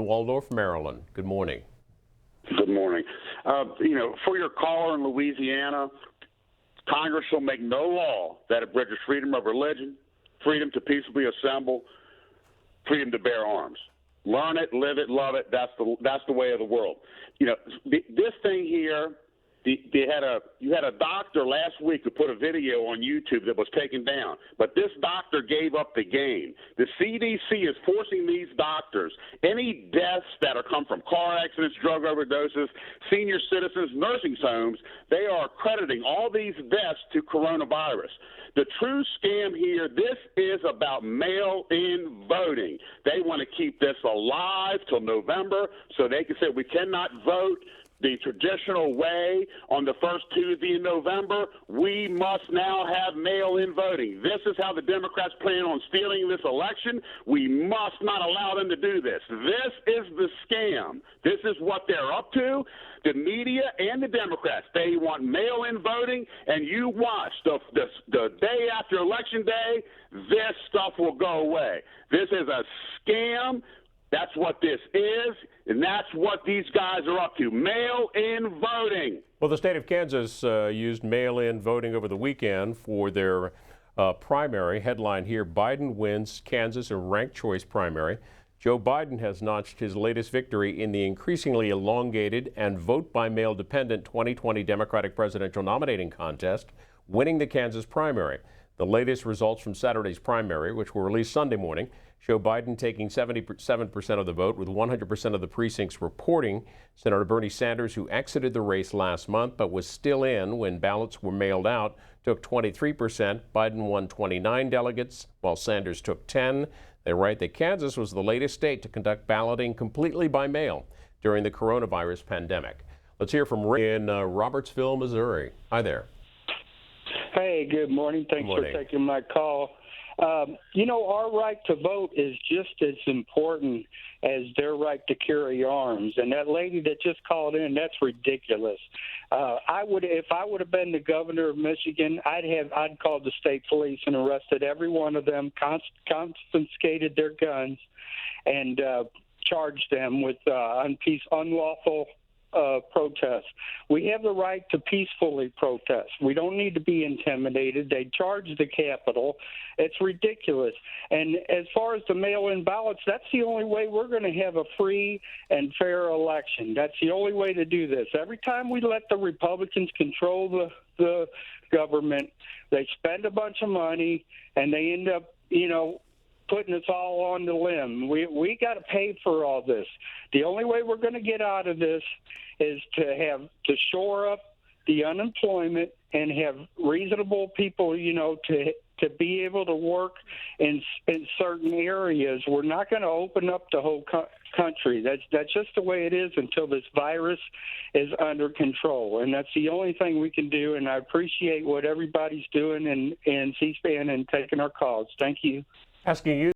Waldorf, Maryland. Good morning. Good morning. For your caller in Louisiana, Congress shall make no law that abridges freedom of religion, freedom to peaceably assemble, freedom to bear arms. Learn it, live it, love it. That's the way of the world. This thing here. You had a doctor last week who put a video on YouTube that was taken down, but this doctor gave up the game. The CDC is forcing these doctors, any deaths that come from car accidents, drug overdoses, senior citizens, nursing homes, they are crediting all these deaths to coronavirus. The true scam here, this is about mail-in voting. They want to keep this alive till November so they can say we cannot vote the traditional way on the first Tuesday in November. We must now have mail-in voting. This is how the Democrats plan on stealing this election. We must not allow them to do this. This is the scam. This is what they're up to. The media and the Democrats, they want mail-in voting, and you watch the day after Election Day, this stuff will go away. This is a scam. That's what this is, and that's what these guys are up to, mail-in voting. Well, the state of Kansas used mail-in voting over the weekend for their primary. Headline here, Biden wins Kansas in ranked choice primary. Joe Biden has notched his latest victory in the increasingly elongated and vote-by-mail dependent 2020 Democratic presidential nominating contest, winning the Kansas primary. The latest results from Saturday's primary, which were released Sunday morning, show Biden taking 77% of the vote, with 100% of the precincts reporting. Senator Bernie Sanders, who exited the race last month but was still in when ballots were mailed out, took 23%. Biden won 29 delegates, while Sanders took 10. They write that Kansas was the latest state to conduct balloting completely by mail during the coronavirus pandemic. Let's hear from Rick in Robertsville, Missouri. Hi there. Hey, good morning. Thanks for taking my call. Our right to vote is just as important as their right to carry arms. And that lady that just called in, that's ridiculous. If I would have been the governor of Michigan, I'd called the state police and arrested every one of them, confiscated their guns, and charged them with unlawful protest. We have the right to peacefully protest. We don't need to be intimidated. They charge the Capitol. It's ridiculous. And as far as the mail-in ballots, that's the only way we're going to have a free and fair election. That's the only way to do this. Every time we let the Republicans control the government, they spend a bunch of money and they end up, putting us all on the limb. We got to pay for all this. The only way we're going to get out of this is to shore up the unemployment and have reasonable people, to be able to work in certain areas. We're not going to open up the whole country. That's just the way it is until this virus is under control. And that's the only thing we can do. And I appreciate what everybody's doing in C-SPAN and taking our calls. Thank you. Asking you